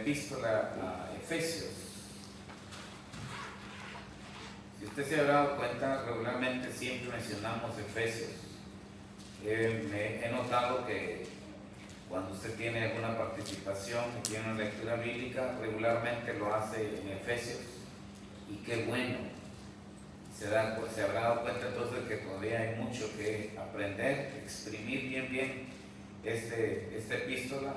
epístola a Efesios. Si usted se habrá dado cuenta, regularmente siempre mencionamos Efesios. He notado que cuando usted tiene alguna participación y tiene una lectura bíblica, regularmente lo hace en Efesios. Y qué bueno. Se habrá dado cuenta entonces que todavía hay mucho que aprender, exprimir bien esta epístola.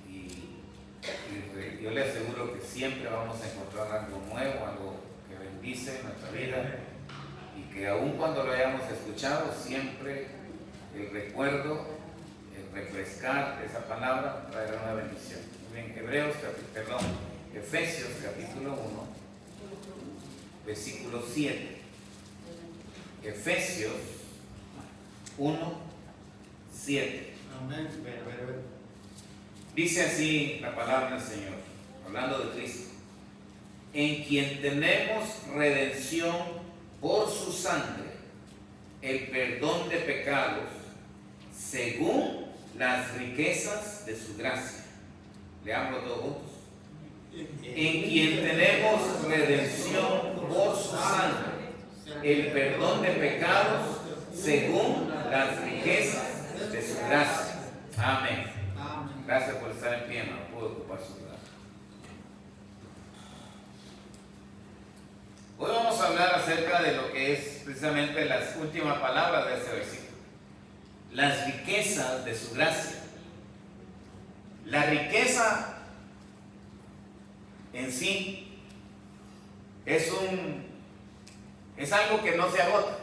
Y yo le aseguro que siempre vamos a encontrar algo nuevo, algo que bendice nuestra vida. Y que aun cuando lo hayamos escuchado, siempre el recuerdo, el refrescar esa palabra traerá una bendición. Muy bien, Efesios capítulo 1, versículo 7. Efesios 1, 7. Amén. Dice así la palabra del Señor, hablando de Cristo: en quien tenemos redención por su sangre, el perdón de pecados, según las riquezas de su gracia. Leámoslo todos juntos. En quien tenemos redención por su sangre, el perdón de pecados, según las riquezas de su gracia. Amén. Gracias por estar en pie, no puedo ocupar su lugar. Hoy vamos a hablar acerca de lo que es precisamente las últimas palabras de este versículo. Las riquezas de su gracia. La riqueza en sí es algo que no se agota.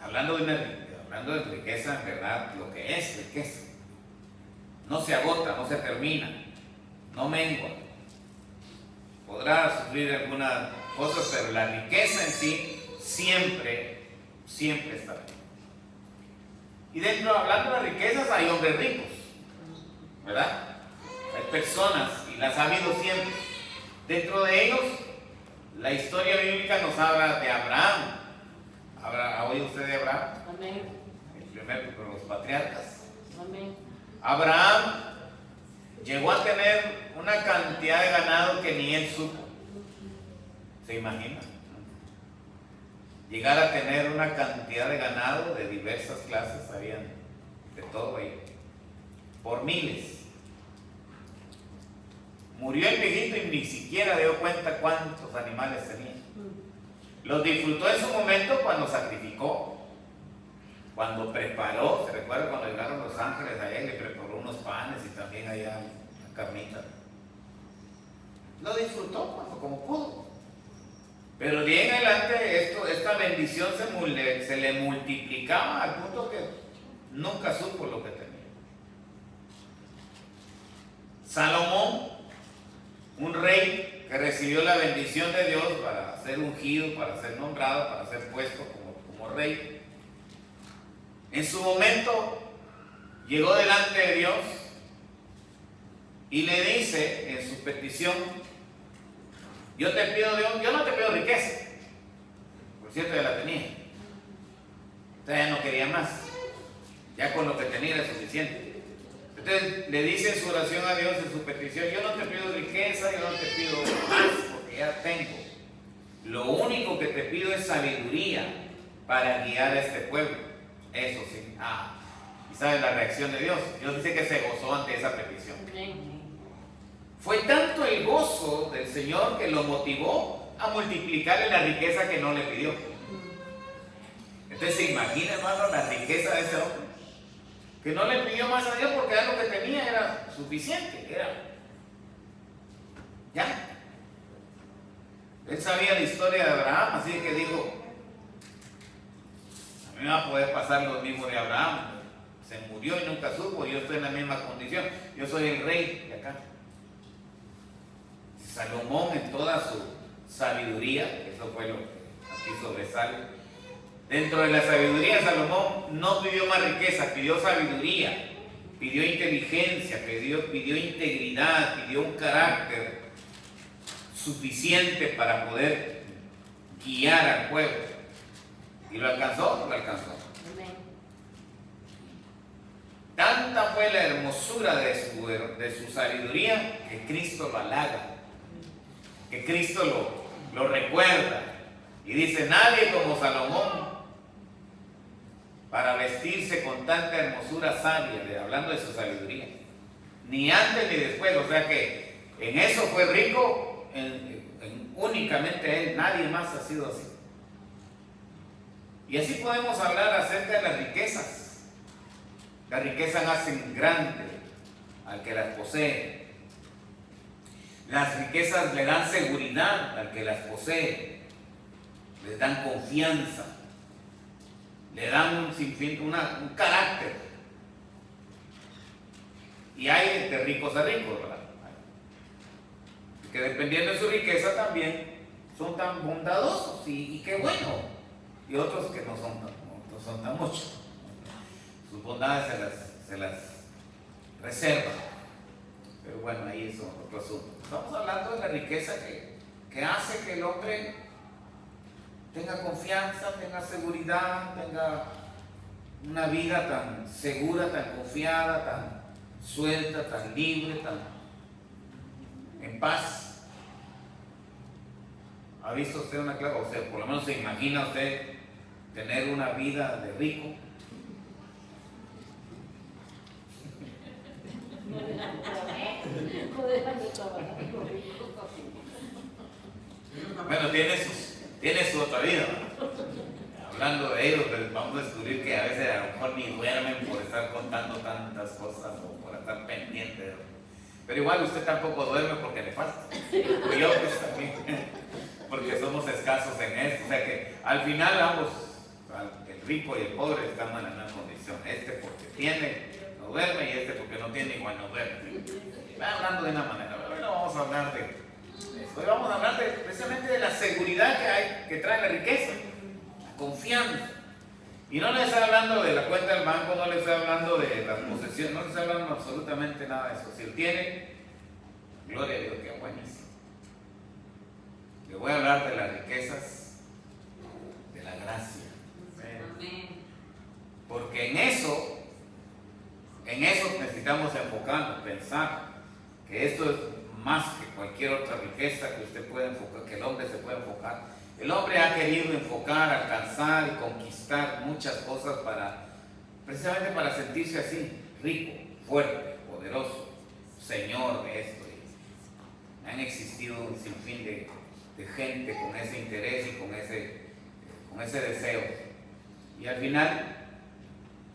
Hablando de riqueza, en verdad, lo que es riqueza no se agota, no se termina, no mengua. Podrá sufrir algunas cosas, pero la riqueza en sí siempre estará. Y hablando de riquezas, hay hombres ricos, ¿verdad? Hay personas, y las ha habido siempre. Dentro de ellos, la historia bíblica nos habla de Abraham. ¿Ha oído usted de Abraham? Amén. El primero de los patriarcas. Amén. Abraham llegó a tener una cantidad de ganado que ni él supo. ¿Se imagina? Llegar a tener una cantidad de ganado de diversas clases, habían de todo ahí, por miles. Murió el viejito y ni siquiera dio cuenta cuántos animales tenía. Los disfrutó en su momento cuando sacrificó, cuando preparó. ¿Se recuerda cuando llegaron los ángeles allá y le preparó unos panes y también allá una carnita? Lo disfrutó como pudo. Pero de ahí en adelante esta bendición se le multiplicaba al punto que nunca supo lo que tenía. Salomón, un rey que recibió la bendición de Dios para ser ungido, para ser nombrado, para ser puesto como rey, en su momento llegó delante de Dios y le dice en su petición: yo te pido, Dios, yo no te pido riqueza. Por cierto, ya la tenía. Entonces ya no quería más. Ya con lo que tenía era suficiente. Entonces le dice en su oración a Dios, en su petición: yo no te pido riqueza, yo no te pido más, porque ya tengo. Lo único que te pido es sabiduría para guiar a este pueblo. Eso sí. ¿Y sabes la reacción de Dios? Dios dice que se gozó ante esa petición. Fue tanto el gozo del Señor que lo motivó a multiplicarle la riqueza que no le pidió. Entonces se imagina, hermano, la riqueza de ese hombre, que no le pidió más a Dios porque ya lo que tenía era suficiente, ya. Él sabía la historia de Abraham, así que dijo: a mí me va a poder pasar lo mismo de Abraham. Se murió y nunca supo, yo estoy en la misma condición, yo soy el rey de acá. Salomón, en toda su sabiduría, eso fue lo que aquí sobresale. Dentro de la sabiduría, Salomón no pidió más riqueza, pidió sabiduría, pidió inteligencia, pidió integridad, pidió un carácter suficiente para poder guiar al pueblo. ¿Y lo alcanzó? Lo alcanzó. Tanta fue la hermosura de su sabiduría que Cristo lo halaga, que Cristo lo recuerda. Y dice, nadie como Salomón para vestirse con tanta hermosura sabia, hablando de su sabiduría. Ni antes ni después, o sea que en eso fue rico, únicamente él, nadie más ha sido así. Y así podemos hablar acerca de las riquezas. Las riquezas hacen grande al que las posee. Las riquezas le dan seguridad al que las posee. Les dan confianza. Le dan un carácter. Y hay de ricos a ricos, ¿verdad? Que dependiendo de su riqueza también son tan bondadosos y qué bueno. Y otros que no son tan muchos. Sus bondades se las reservan. Pero bueno, ahí es otro asunto. Estamos hablando de la riqueza que hace que el hombre tenga confianza, tenga seguridad, tenga una vida tan segura, tan confiada, tan suelta, tan libre, tan en paz. ¿Ha visto usted una clase? O sea, por lo menos se imagina usted tener una vida de rico. Bueno, tiene su otra vida. Hablando de ellos, pues vamos a descubrir que a veces a lo mejor ni duermen por estar contando tantas cosas o por estar pendientes. Pero igual usted tampoco duerme porque le falta. Y yo pues también, porque somos escasos en esto. O sea que al final ambos, el rico y el pobre, estamos en la misma condición. Este porque tiene, no duerme, y este porque no tiene, igual no duerme. Va hablando de una manera. Pero hoy no vamos a hablar de eso. Hoy vamos a hablar precisamente de la seguridad que trae la riqueza. Confianza. Y no les estoy hablando de la cuenta del banco, no les estoy hablando de las posesiones, no les estoy hablando absolutamente nada de eso. Si él tiene, gloria a Dios, que buenísimo. Le voy a hablar de las riquezas de la gracia. Porque en eso necesitamos enfocarnos, pensar que esto es más que cualquier otra riqueza que usted puede enfocar, que el hombre se puede enfocar. El hombre ha querido enfocar, alcanzar y conquistar muchas cosas precisamente para sentirse así, rico, fuerte, poderoso, señor de esto. Y han existido un sinfín de gente con ese interés y con ese deseo. Y al final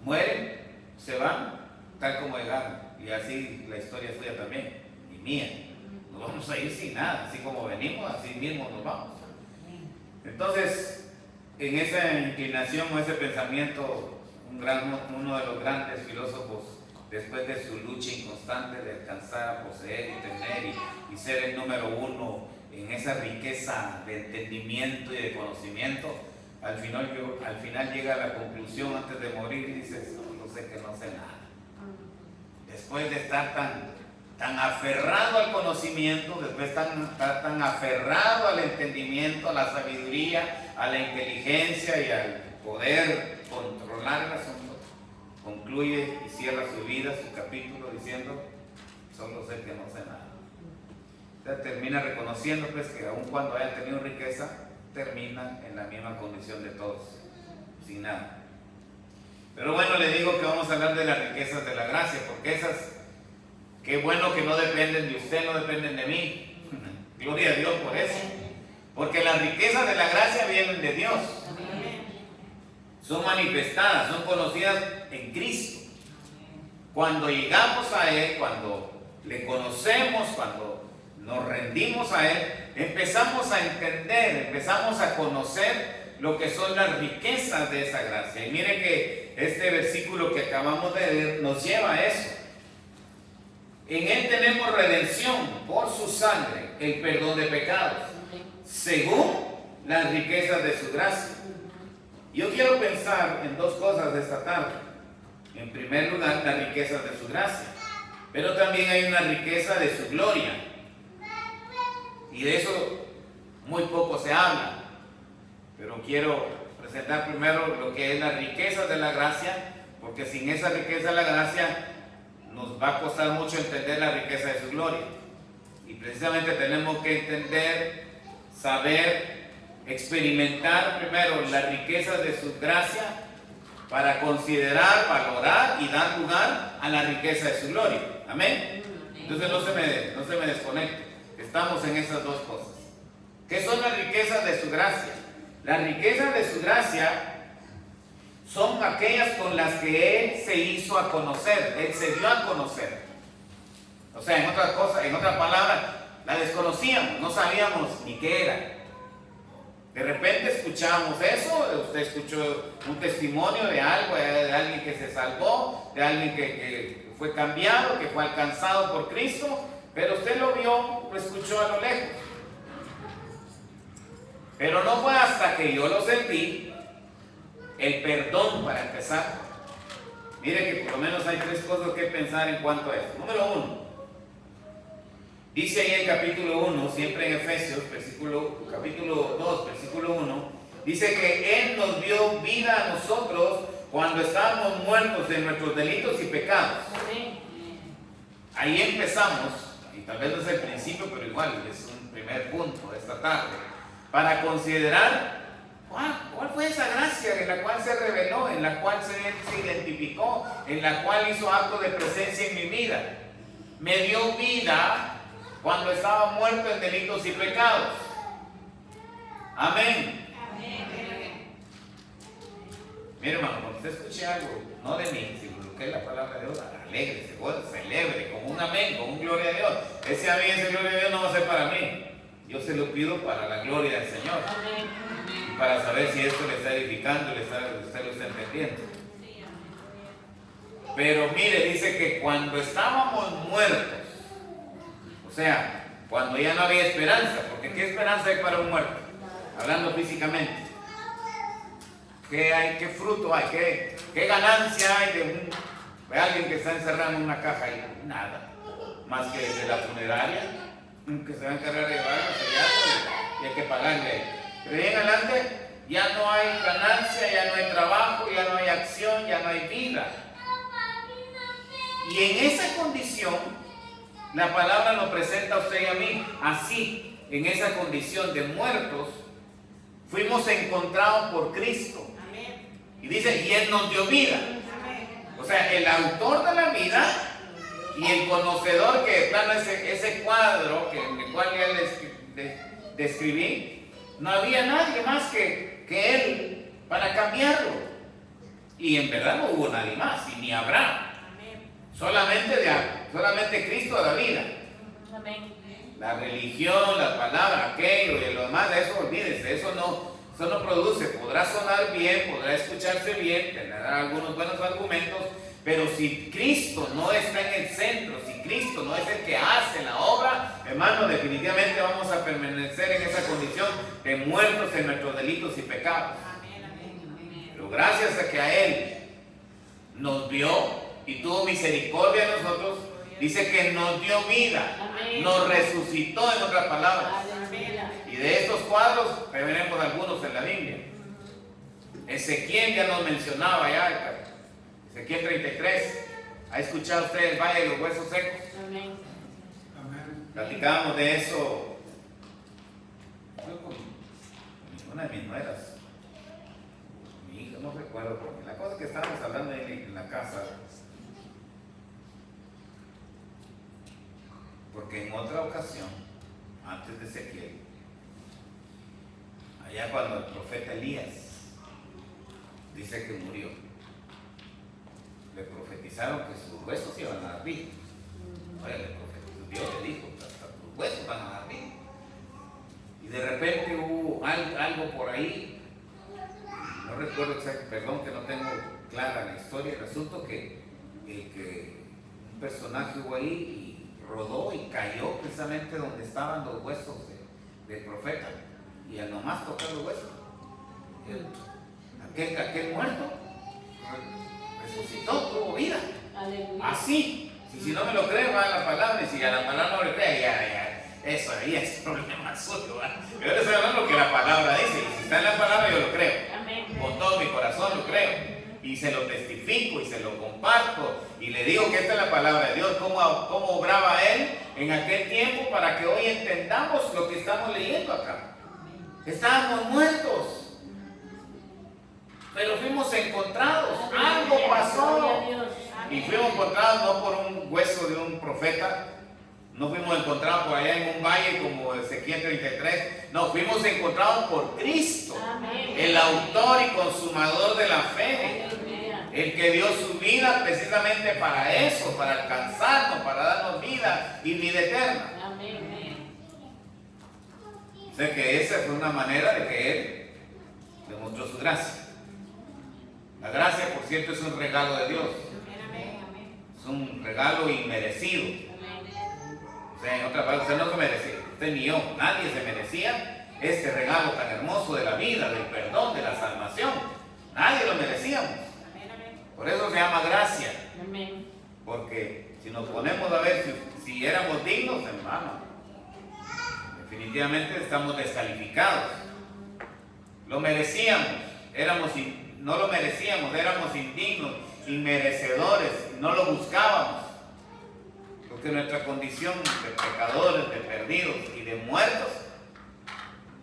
mueren, se van, tal como llegaron. Y así la historia suya también, y mía. Nos vamos a ir sin nada, así como venimos, así mismo nos vamos. Entonces, en esa inclinación o ese pensamiento, uno de los grandes filósofos, después de su lucha inconstante de alcanzar a poseer y tener y ser el número uno en esa riqueza de entendimiento y de conocimiento, al final llega a la conclusión antes de morir y dice, no sé que no sé nada. Después de estar tan aferrado al conocimiento, después tan aferrado al entendimiento, a la sabiduría, a la inteligencia y al poder controlar el asunto, concluye y cierra su vida, su capítulo, diciendo, solo sé que no sé nada. O sea, termina reconociendo pues que aun cuando haya tenido riqueza, termina en la misma condición de todos, sin nada. Pero bueno, le digo que vamos a hablar de las riquezas de la gracia, porque esas, qué bueno que no dependen de usted, no dependen de mí. Gloria a Dios por eso. Porque las riquezas de la gracia vienen de Dios. Son manifestadas, son conocidas en Cristo. Cuando llegamos a Él, cuando le conocemos, cuando nos rendimos a Él, empezamos a entender, empezamos a conocer lo que son las riquezas de esa gracia. Y mire que este versículo que acabamos de leer nos lleva a eso. En Él tenemos redención por su sangre, el perdón de pecados, según las riquezas de su gracia. Yo quiero pensar en dos cosas esta tarde. En primer lugar, las riquezas de su gracia, pero también hay una riqueza de su gloria. Y de eso muy poco se habla. Pero quiero presentar primero lo que es las riquezas de la gracia, porque sin esa riqueza de la gracia nos va a costar mucho entender la riqueza de su gloria. Y precisamente tenemos que entender, saber, experimentar primero la riqueza de su gracia para considerar, valorar y dar lugar a la riqueza de su gloria. Amén. Entonces no se me desconecte. Estamos en esas dos cosas. ¿Qué son las riquezas de su gracia? Las riquezas de su gracia son aquellas con las que Él se hizo a conocer, Él se dio a conocer. O sea, en otras palabras, la desconocíamos, no sabíamos ni qué era. De repente escuchamos eso, usted escuchó un testimonio de algo, de alguien que se salvó, de alguien que fue cambiado, que fue alcanzado por Cristo, pero usted lo vio, lo escuchó a lo lejos. Pero no fue hasta que yo lo sentí, el perdón para empezar. Mire que por lo menos hay tres cosas que pensar en cuanto a esto. Número uno, dice ahí en capítulo 1, siempre en Efesios, capítulo 2, versículo 1, dice que Él nos dio vida a nosotros cuando estábamos muertos de nuestros delitos y pecados. Ahí empezamos, y tal vez no es el principio, pero igual es un primer punto de esta tarde, para considerar cuál fue esa gracia en la cual se reveló, en la cual se identificó, en la cual hizo acto de presencia en mi vida. Me dio vida cuando estaba muerto en delitos y pecados. Amén. Mire, hermano, cuando usted escuche algo, no de mí, si lo que es la palabra de Dios, alegre, celebre, con un amén, con un gloria a Dios. Ese amén, ese gloria a Dios no va a ser para mí. Yo se lo pido para la gloria del Señor. Y para saber si esto le está edificando, usted lo está entendiendo. Pero mire, dice que cuando estábamos muertos, o sea, cuando ya no había esperanza, porque ¿qué esperanza hay para un muerto? Hablando físicamente. ¿Qué hay? ¿Qué fruto hay? ¿Qué ganancia hay de alguien que está encerrado en una caja? Y nada, más que de la funeraria, que se va a encargar de llevarlo y hay que pagarle. Pero de ahí en adelante ya no hay ganancia, ya no hay trabajo, ya no hay acción, ya no hay vida. Y en esa condición, la palabra nos presenta a usted y a mí, así, en esa condición de muertos, fuimos encontrados por Cristo. Y dice, y Él nos dio vida. O sea, el autor de la vida y el conocedor que, plano, ese cuadro en el cual ya describí, no había nadie más que Él para cambiarlo. Y en verdad no hubo nadie más, y ni habrá. Solamente Cristo da vida. La religión, la palabra, aquello y lo demás, de eso olvídese, eso no produce. Podrá sonar bien, podrá escucharse bien, tendrá algunos buenos argumentos, pero si Cristo no está en el centro, si Cristo no es el que hace la obra, hermano, definitivamente vamos a permanecer en esa condición de muertos en nuestros delitos y pecados. Pero gracias a que a Él nos vio y tuvo misericordia de nosotros, dice que nos dio vida, nos resucitó, en otras palabras. Y de estos cuadros veremos algunos en la Biblia. Ezequiel ya nos mencionaba, Ezequiel 33. ¿Ha escuchado usted el Valle de los Huesos Secos? Platicábamos de eso con una de mis nueras, mi hija, no recuerdo, porque la cosa que estábamos hablando en la casa. Porque en otra ocasión, antes de Ezequiel, allá cuando el profeta Elías dice que murió, le profetizaron que sus huesos iban a dar vida. Dios le dijo, hasta tus huesos van a dar vida. Y de repente hubo algo por ahí, no recuerdo exactamente, perdón que no tengo clara la historia, el asunto que un personaje hubo ahí y rodó y cayó precisamente donde estaban los huesos del profeta, y al nomás tocar los huesos, aquel muerto resucitó, tuvo vida. Aleluya. Así, si no me lo creen, va a la palabra, y si a la palabra no le creen, eso ahí es problema suyo. Yo les estoy hablando lo que la palabra dice, y si está en la palabra yo lo creo. Amén. Con todo mi corazón lo creo. y se lo testifico y se lo comparto y le digo que esta es la palabra de Dios, cómo obraba Él en aquel tiempo para que hoy entendamos lo que estamos leyendo acá. Estábamos muertos, pero fuimos encontrados, algo pasó y fuimos encontrados no por un hueso de un profeta, no fuimos encontrados por allá en un valle como Ezequiel 33, no, fuimos encontrados por Cristo, el autor y consumador de la fe, el que dio su vida precisamente para eso, para alcanzarnos, para darnos vida y vida eterna. O sea que esa fue una manera de que Él demostró su gracia. La gracia, por cierto, es un regalo de Dios. Es un regalo inmerecido. O sea, en otras palabras, usted no se merecía, usted ni yo, nadie se merecía este regalo tan hermoso de la vida, del perdón, de la salvación. Nadie lo merecíamos. Por eso se llama gracia. Porque si nos ponemos a ver si éramos dignos, hermano, definitivamente estamos descalificados. Lo merecíamos, no lo merecíamos, éramos indignos, inmerecedores, no lo buscábamos. Porque nuestra condición de pecadores, de perdidos y de muertos,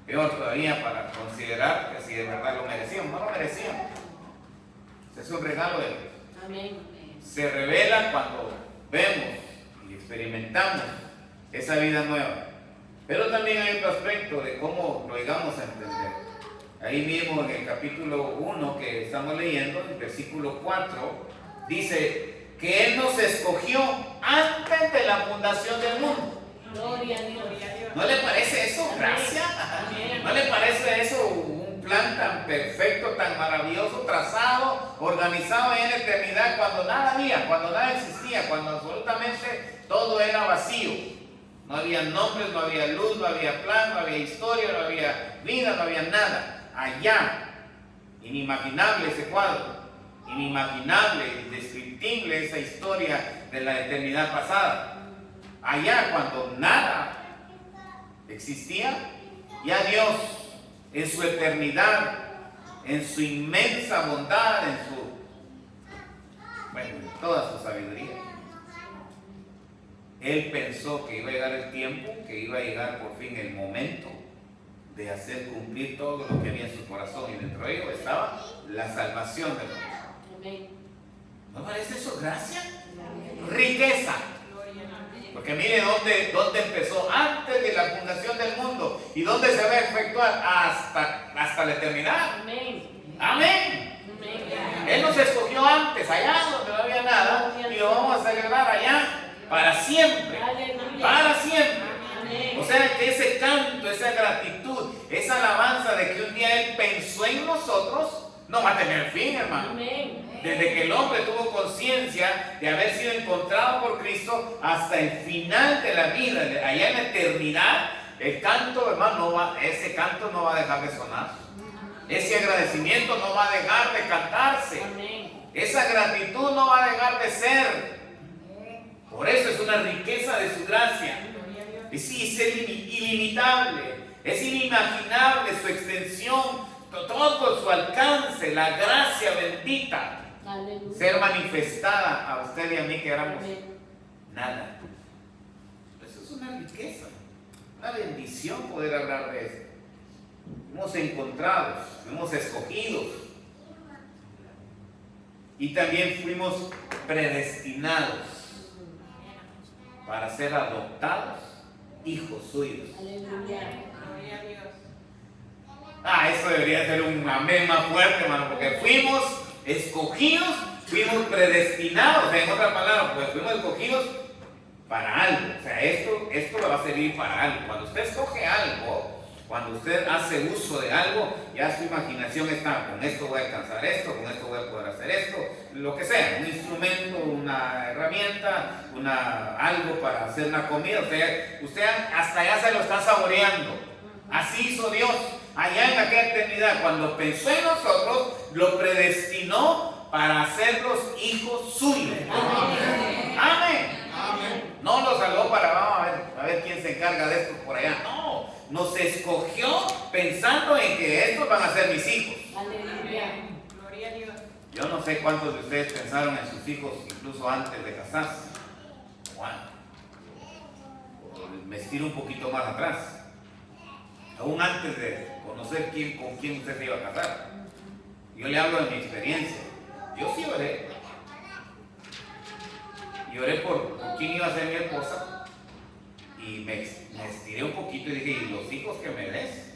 peor todavía para considerar que si de verdad lo merecíamos, no lo merecíamos. Es un regalo de Dios. Amén. Se revela cuando vemos y experimentamos esa vida nueva. Pero también hay otro aspecto de cómo lo llegamos a entender. Ahí mismo en el capítulo 1 que estamos leyendo, en el versículo 4, dice que Él nos escogió antes de la fundación del mundo. Gloria a Dios. ¿No le parece eso gracia? ¿No le parece eso un plan tan perfecto, tan maravilloso, trazado, organizado en la eternidad, cuando nada había, cuando nada existía, cuando absolutamente todo era vacío? No había nombres, no había luz, no había plan, no había historia, no había vida, no había nada. Allá, inimaginable ese cuadro, inimaginable, indescriptible esa historia de la eternidad pasada. Allá, cuando nada existía, ya Dios, en su eternidad, en su inmensa bondad, en toda su sabiduría, Él pensó que iba a llegar el tiempo, que iba a llegar por fin el momento de hacer cumplir todo lo que había en su corazón, y dentro de ello estaba la salvación del mundo. ¿No parece eso gracia? Riqueza. Porque mire dónde empezó, antes de la fundación del mundo, y dónde se va a efectuar hasta la eternidad. Amén. Él nos escogió antes, allá donde no había nada, y lo vamos a celebrar allá para siempre. Para siempre. O sea que ese canto, esa gratitud, esa alabanza de que un día Él pensó en nosotros, no va a tener fin, hermano. Desde que el hombre tuvo conciencia de haber sido encontrado por Cristo hasta el final de la vida, allá en la eternidad, el canto, hermano, ese canto no va a dejar de sonar. Ese agradecimiento no va a dejar de cantarse. Esa gratitud no va a dejar de ser. Por eso es una riqueza de su gracia. Es ilimitable, es inimaginable su extensión, todo su alcance, la gracia bendita. Aleluya. Ser manifestada a usted y a mí que éramos nada. Eso es una riqueza, una bendición poder hablar de esto. Fuimos encontrados, fuimos escogidos y también fuimos predestinados para ser adoptados hijos suyos. Aleluya. Gloria a Dios. Eso debería ser un amén más fuerte, hermano, porque fuimos escogidos, fuimos predestinados, en otras palabras, pues fuimos escogidos para algo. O sea, esto le va a servir para algo. Cuando usted escoge algo, cuando usted hace uso de algo, ya su imaginación está, con esto voy a alcanzar esto, con esto voy a poder hacer esto, lo que sea, un instrumento, una herramienta, algo para hacer una comida. Usted hasta allá se lo está saboreando. Así hizo Dios allá en aquella eternidad. Cuando pensó en nosotros, lo predestinó para hacerlos hijos suyos. Amén. Amén. No los salvó para, vamos a ver quién se encarga de esto por allá. No, nos escogió pensando en que estos van a ser mis hijos. Aleluya. Gloria a Dios. Yo no sé cuántos de ustedes pensaron en sus hijos incluso antes de casarse. Bueno, me estiro un poquito más atrás. Aún antes de conocer con quién usted se iba a casar. Yo le hablo de mi experiencia. Yo sí oré. Y oré por quién iba a ser mi esposa. Y me estiré un poquito y dije, ¿y los hijos que me des?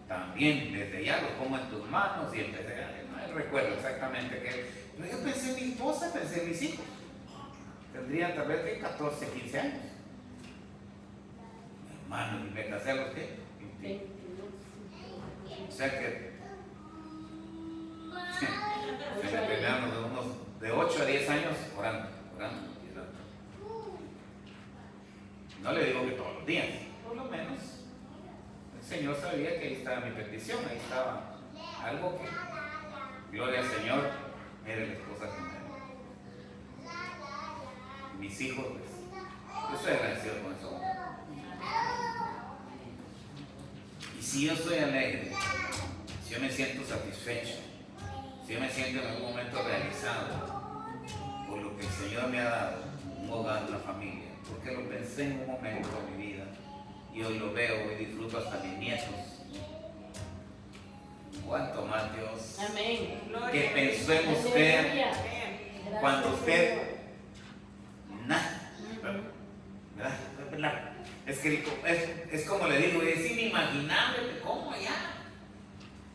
También, desde ya los pongo en tus manos y empecé a... No recuerdo exactamente qué. Pero yo pensé en mi esposa, pensé en mis hijos. Tendrían tal vez de 14, 15 años. Hermano, y me casé a los ¿qué? 20. O sea que se me pelearon de 8 a 10 años orando. No le digo que todos los días, por lo menos el Señor sabía que ahí estaba mi petición, ahí estaba algo que, gloria al Señor, mire la esposa que me... Mis hijos, pues, yo estoy agradecido con eso. Y si yo estoy alegre, si yo me siento satisfecho, si yo me siento en algún momento realizado por lo que el Señor me ha dado, un hogar, una familia, porque lo pensé en un momento de mi vida y hoy lo veo y disfruto hasta mis nietos. ¿Cuánto más Dios? Amén. Que pensó en usted cuando usted nada, ¿verdad? Es que es como le digo, es inimaginable cómo allá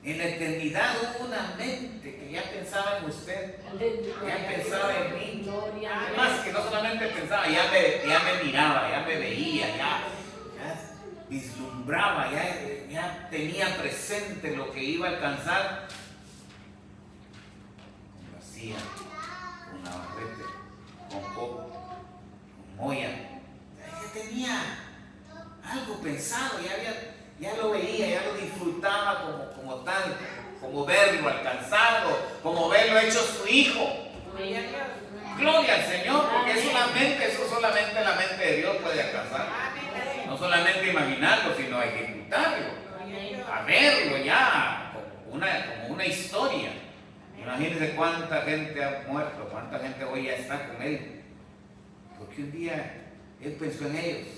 en la eternidad hubo una mente que ya pensaba en usted, ya pensaba en mí. Además que no solamente pensaba, ya me miraba, ya me veía, ya vislumbraba, ya tenía presente lo que iba a alcanzar. Con vacía, con navarrete, con coco, con moya. Ya tenía algo pensado, ya lo veía, ya lo disfrutaba como tal, como verlo alcanzado, como verlo hecho su hijo. Gloria al Señor, porque eso solamente la mente de Dios puede alcanzar. No solamente imaginarlo, sino ejecutarlo, a verlo ya como una historia. Imagínense cuánta gente ha muerto, cuánta gente hoy ya está con Él, porque un día Él pensó en ellos.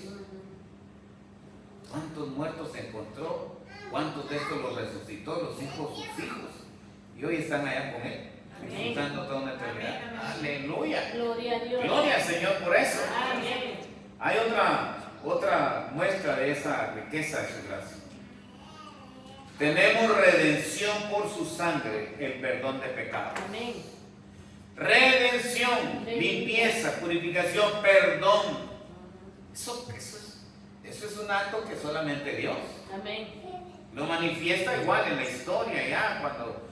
¿Cuántos muertos se encontró? ¿Cuántos de estos los resucitó? Los hijos, sus hijos. Y hoy están allá con Él, disfrutando toda una eternidad. Aleluya. Gloria a Dios. Gloria al Señor por eso. Amén. Hay otra muestra de esa riqueza de su gracia. Tenemos redención por su sangre, el perdón de pecados. Amén. Redención, limpieza, purificación, perdón. Eso es un acto que solamente Dios. Amén. Lo manifiesta igual en la historia ya, cuando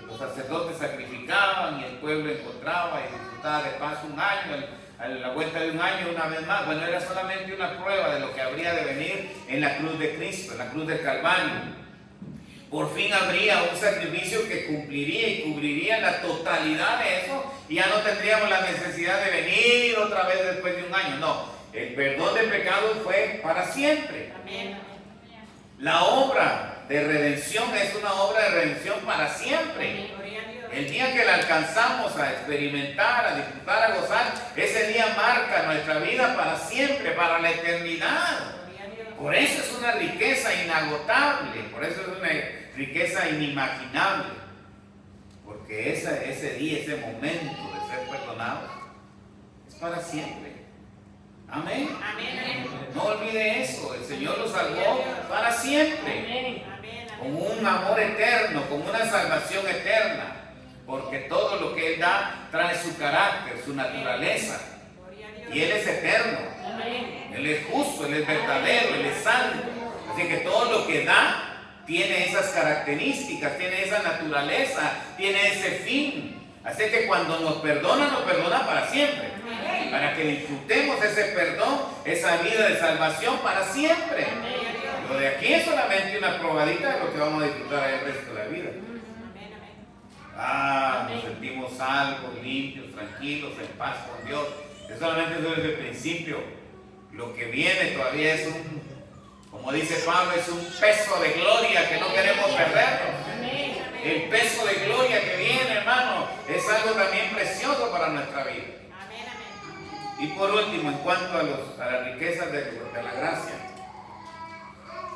los sacerdotes sacrificaban y el pueblo encontraba y disfrutaba de paz un año, a la vuelta de un año una vez más. Bueno, era solamente una prueba de lo que habría de venir en la cruz de Cristo, en la cruz del Calvario. Por fin habría un sacrificio que cumpliría y cubriría la totalidad de eso y ya no tendríamos la necesidad de venir otra vez después de un año. No, el perdón de pecados fue para siempre. Amén. La obra de redención es una obra de redención para siempre. El día que la alcanzamos a experimentar, a disfrutar, a gozar, ese día marca nuestra vida para siempre, para la eternidad. Por eso es una riqueza inagotable, por eso es una riqueza inimaginable. Porque ese día, ese momento de ser perdonados, es para siempre. Amén. Amén. No olvide eso, el Señor lo salvó para siempre. Amén. Con un amor eterno, con una salvación eterna. Porque todo lo que Él da trae su carácter, su naturaleza. Y Él es eterno. Amén. Él es justo, Él es verdadero, Él es santo. Así que todo lo que da tiene esas características, tiene esa naturaleza, tiene ese fin. Así que cuando nos perdona para siempre. Para que disfrutemos ese perdón, esa vida de salvación para siempre. Lo de aquí es solamente una probadita de lo que vamos a disfrutar el resto de la vida. Nos sentimos salvos, limpios, tranquilos, en paz con Dios. Es solamente desde el principio. Lo que viene todavía es como dice Pablo, es un peso de gloria que no queremos perderlo. El peso de gloria que viene, hermano, es algo también precioso para nuestra vida. Amén, amén. Y por último, en cuanto a las riquezas de la gracia,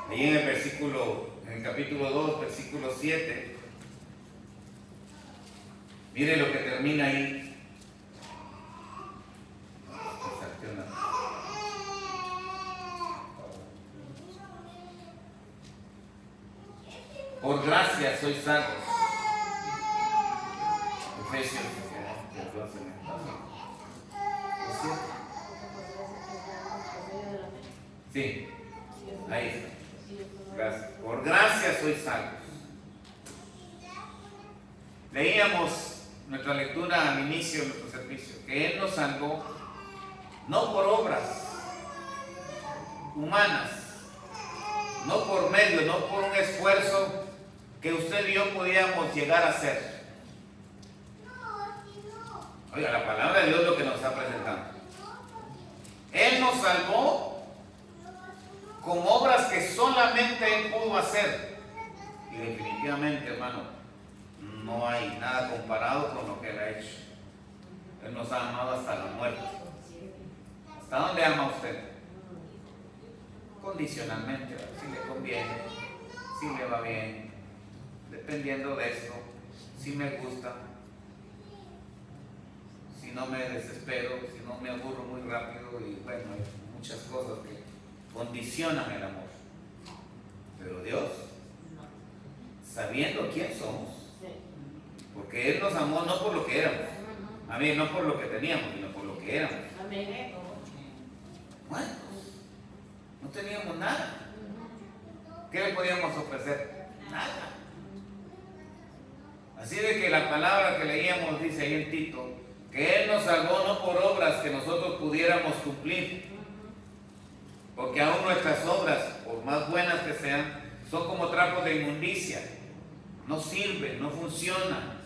ahí en el capítulo 2, versículo 7, mire lo que termina ahí. Por gracia sois salvos. Efesios. Sí, ahí está. Gracias. Por gracia sois salvos. Leíamos nuestra lectura al inicio de nuestro servicio, que Él nos salvó no por obras humanas, no por medio, no por un esfuerzo que usted y yo podíamos llegar a hacer. Oiga, la palabra de Dios es lo que nos está presentando. Él nos salvó con obras que solamente Él pudo hacer. Y definitivamente, hermano, no hay nada comparado con lo que Él ha hecho. Él nos ha amado hasta la muerte. ¿Hasta dónde ama usted? Condicionalmente, si le conviene, si le va bien, dependiendo de esto, si me gusta, si no me desespero, si no me aburro muy rápido, y bueno, hay muchas cosas que condicionan el amor. Pero Dios, sabiendo quién somos, porque Él nos amó no por lo que éramos, a mí no por lo que teníamos, sino por lo que éramos. Bueno, no teníamos nada. ¿Qué le podíamos ofrecer? Nada. Así de que la palabra que leíamos dice ahí en Tito, que Él nos salvó no por obras que nosotros pudiéramos cumplir, porque aún nuestras obras, por más buenas que sean, son como trapos de inmundicia, no sirven, no funcionan,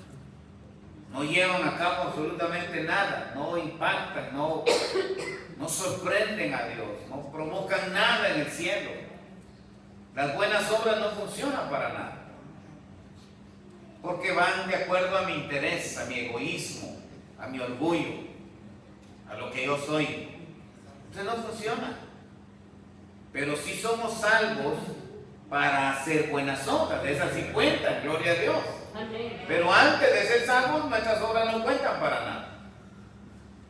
no llevan a cabo absolutamente nada, no impactan, no sorprenden a Dios, no provocan nada en el cielo. Las buenas obras no funcionan para nada, porque van de acuerdo a mi interés, a mi egoísmo, a mi orgullo, a lo que yo soy. Entonces no funciona. Pero sí somos salvos para hacer buenas obras. Esas sí cuentan, gloria a Dios. Pero antes de ser salvos, nuestras obras no cuentan para nada.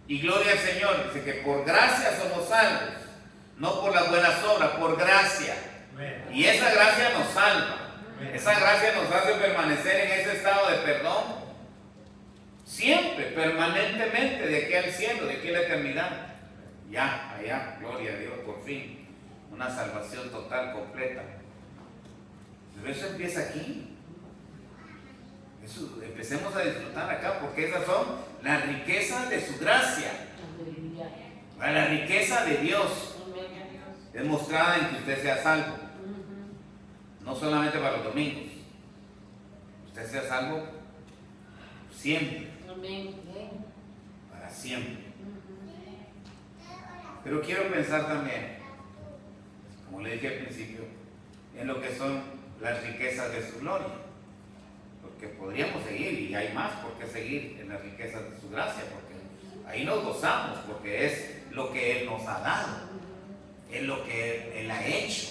Y gloria al Señor, dice que por gracia somos salvos, no por las buenas obras, por gracia. Y esa gracia nos salva. Esa gracia nos hace permanecer en ese estado de perdón siempre, permanentemente, de aquí al cielo, de aquí a la eternidad. Ya, allá, gloria a Dios, por fin, una salvación total, completa. Pero eso empieza aquí. Eso, empecemos a disfrutar acá, porque esas son las riquezas de su gracia. La riqueza de Dios es mostrada en que usted sea salvo. No solamente para los domingos. Usted sea salvo siempre. Para siempre. Pero quiero pensar también, como le dije al principio, en lo que son las riquezas de su gloria. Porque podríamos seguir, y hay más por qué seguir en las riquezas de su gracia, porque ahí nos gozamos, porque es lo que Él nos ha dado, es lo que Él ha hecho,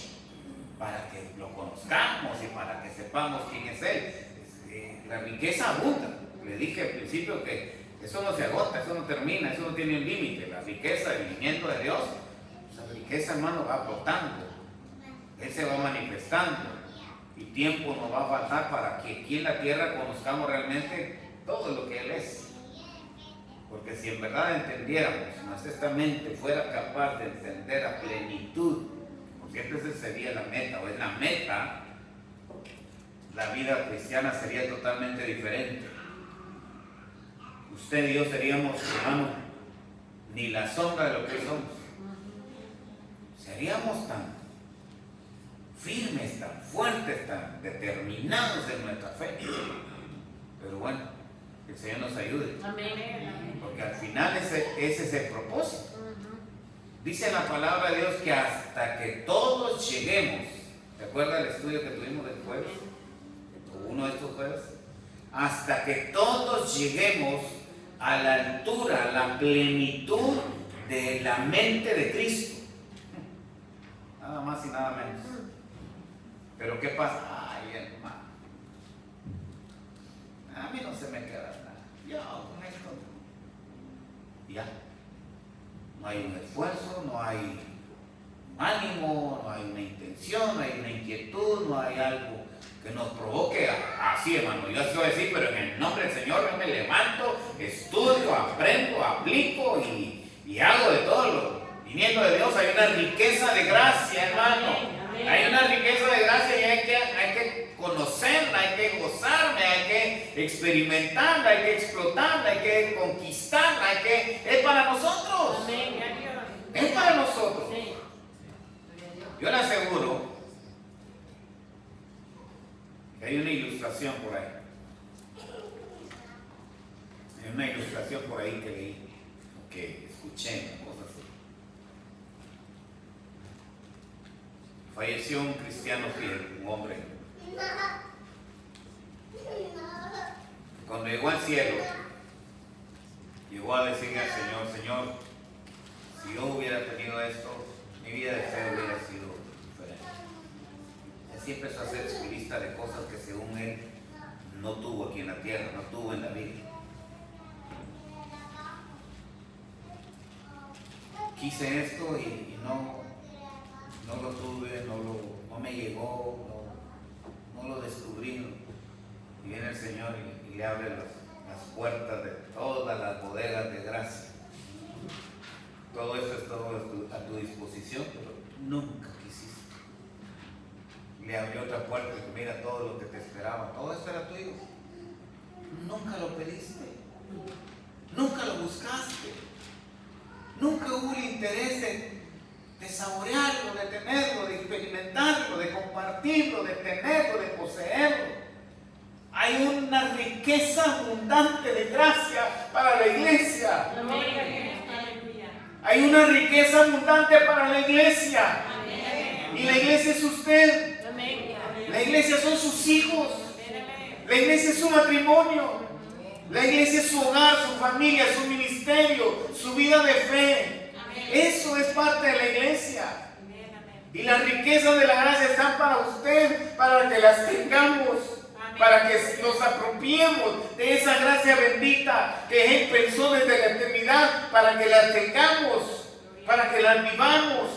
para que lo conozcamos y para que sepamos quién es Él. La riqueza abunda. Le dije al principio que eso no se agota, eso no termina, eso no tiene un límite. La riqueza, el viniendo de Dios, esa riqueza, hermano, va brotando. Él se va manifestando y tiempo nos va a faltar para que aquí en la tierra conozcamos realmente todo lo que Él es. Porque si en verdad entendiéramos, más esta mente fuera capaz de entender a plenitud, porque esa sería la meta, o es la meta, la vida cristiana sería totalmente diferente. Usted y yo seríamos, hermano, ni la sombra de lo que somos. Seríamos tan firmes, tan fuertes, tan determinados en nuestra fe. Pero bueno, que el Señor nos ayude. Porque al final ese es el propósito. Dice la palabra de Dios que hasta que todos lleguemos, ¿te acuerdas del estudio que tuvimos del jueves? uno de estos jueves, hasta que todos lleguemos a la altura, a la plenitud de la mente de Cristo. Nada más y nada menos. Pero ¿qué pasa? Ay, hermano, a mí no se me queda nada. Yo con esto ya. No hay un esfuerzo, no hay un ánimo, no hay una intención, no hay una inquietud, no hay algo que nos provoque así, hermano. Yo se voy a decir, pero en el nombre del Señor yo me levanto, estudio, aprendo, aplico y hago de todo lo viniendo de Dios. Hay una riqueza de gracia, hermano. Hay una riqueza de gracia y hay que conocerla, hay que gozarla, hay que experimentarla, hay que explotarla, hay que conquistarla, es para nosotros. Es para nosotros. Yo le aseguro que hay una ilustración por ahí. Hay una ilustración por ahí que leí, que escuché, cosas así. Falleció un cristiano fiel, un hombre. Cuando llegó al cielo, llegó a decirle al Señor: Señor, si yo hubiera tenido esto, mi vida de fe hubiera sido diferente. Así empezó a hacer su lista de cosas que según él no tuvo aquí en la tierra, no tuvo en la vida. Quise esto y no lo tuve, no me llegó, no lo descubrí. Y viene el Señor y le abre las puertas de todas las bodegas de gracia. Todo eso es todo a tu disposición, pero nunca quisiste. Le abrió otra puerta y dijo: mira, todo lo que te esperaba, todo esto era tuyo. Nunca lo pediste, nunca lo buscaste, nunca hubo el interés de saborearlo, de tenerlo, de experimentarlo, de compartirlo, de tenerlo, de poseerlo. Hay una riqueza abundante de gracia para la iglesia. Hay una riqueza abundante para la iglesia. Y la iglesia es usted. La iglesia son sus hijos. La iglesia es su matrimonio. La iglesia es su hogar, su familia, su ministerio, su vida de fe. Eso es parte de la iglesia. Y las riquezas de la gracia están para usted, para que las tengamos, para que nos apropiemos de esa gracia bendita que Él pensó desde la eternidad, para que las tengamos, para que las vivamos,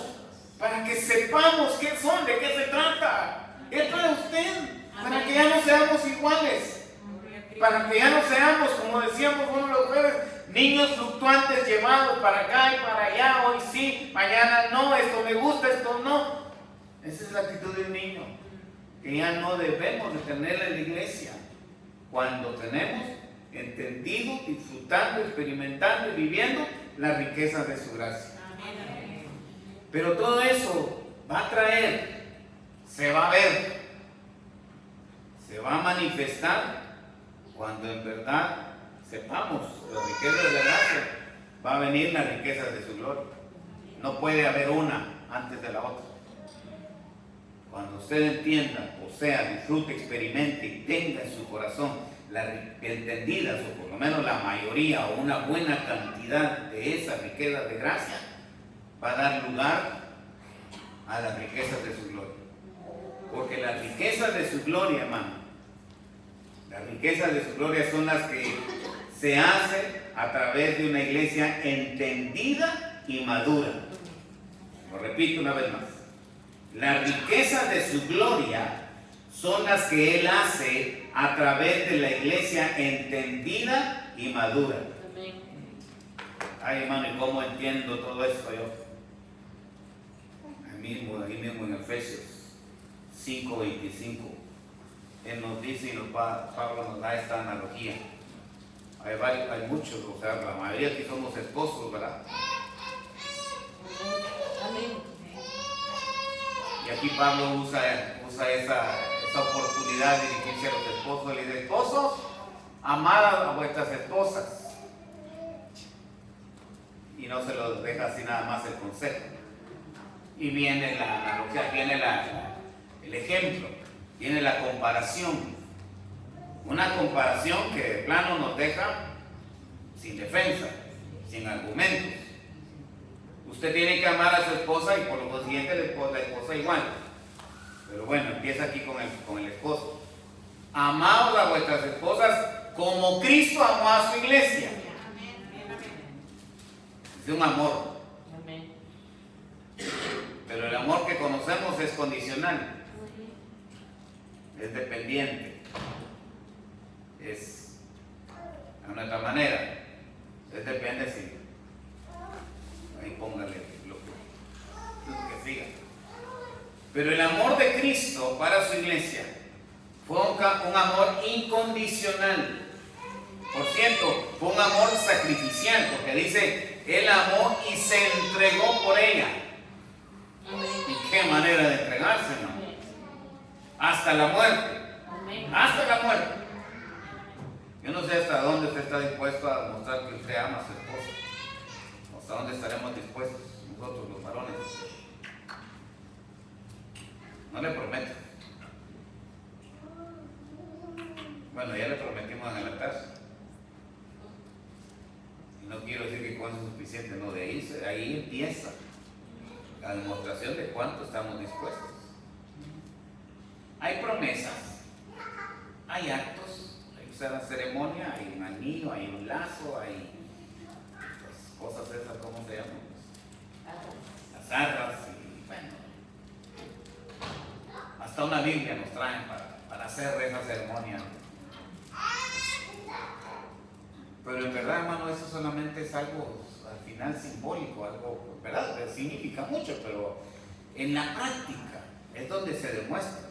para que sepamos qué son, de qué se trata. Es para usted, para que ya no seamos iguales, para que ya no seamos, como decíamos uno de los jueves, niños fluctuantes llevados para acá y para allá, hoy sí, mañana no, esto me gusta, esto no. Esa es la actitud de un niño, que ya no debemos de tenerla en la iglesia, cuando tenemos entendido, disfrutando, experimentando y viviendo las riquezas de su gracia. Pero todo eso va a traer, se va a ver, se va a manifestar cuando en verdad sepamos las riquezas de la gracia. Va a venir las riquezas de su gloria. No puede haber una antes de la otra. Cuando usted entienda, o sea, disfrute, experimente y tenga en su corazón entendidas, o por lo menos la mayoría o una buena cantidad de esas riquezas de gracia, va a dar lugar a las riquezas de su gloria. Porque las riquezas de su gloria, hermano, las riquezas de su gloria son las que se hacen a través de una iglesia entendida y madura. Lo repito una vez más. Las riquezas de su gloria son las que Él hace a través de la iglesia entendida y madura. Ay, hermano, ¿y cómo entiendo todo esto yo? Ahí mismo en Efesios 5:25, Él nos dice, y Pablo nos da esta analogía. Hay muchos, o sea, la mayoría que somos esposos, ¿verdad? Y aquí Pablo usa esa oportunidad de dirigirse a los esposos. Le dice: esposos, amad a vuestras esposas. Y no se los deja así nada más el consejo. Y viene la analogía, viene el ejemplo, viene la comparación. Una comparación que de plano nos deja sin defensa, sin argumentos. Usted tiene que amar a su esposa y por lo consiguiente la esposa igual. Pero bueno, empieza aquí con el esposo. Amaos a vuestras esposas como Cristo amó a su iglesia. Es de un amor. Pero el amor que conocemos es condicional. Es dependiente. Es a nuestra manera. Es depende si. Ahí póngale lo que siga. Pero el amor de Cristo para su iglesia fue un amor incondicional. Por cierto, fue un amor sacrificial, porque dice, Él amó y se entregó por ella. ¿Y qué manera de entregarse, no? Hasta la muerte. Hasta la muerte. Yo no sé hasta dónde usted está dispuesto a mostrar que usted ama a su esposa. Hasta dónde estaremos dispuestos nosotros los varones. No le prometo. Bueno, ya le prometimos en el altar. Y no quiero decir que con eso es suficiente, no, de ahí empieza la demostración de cuánto estamos dispuestos. Hay promesas, hay actos, hay que usar la ceremonia, hay un anillo, hay un lazo, hay cosas esas, ¿cómo se llaman? Las arras, y bueno, hasta una Biblia nos traen para hacer esa ceremonia. Pero en verdad, hermano, eso solamente es algo al final simbólico, algo, ¿verdad? Significa mucho, pero en la práctica es donde se demuestra.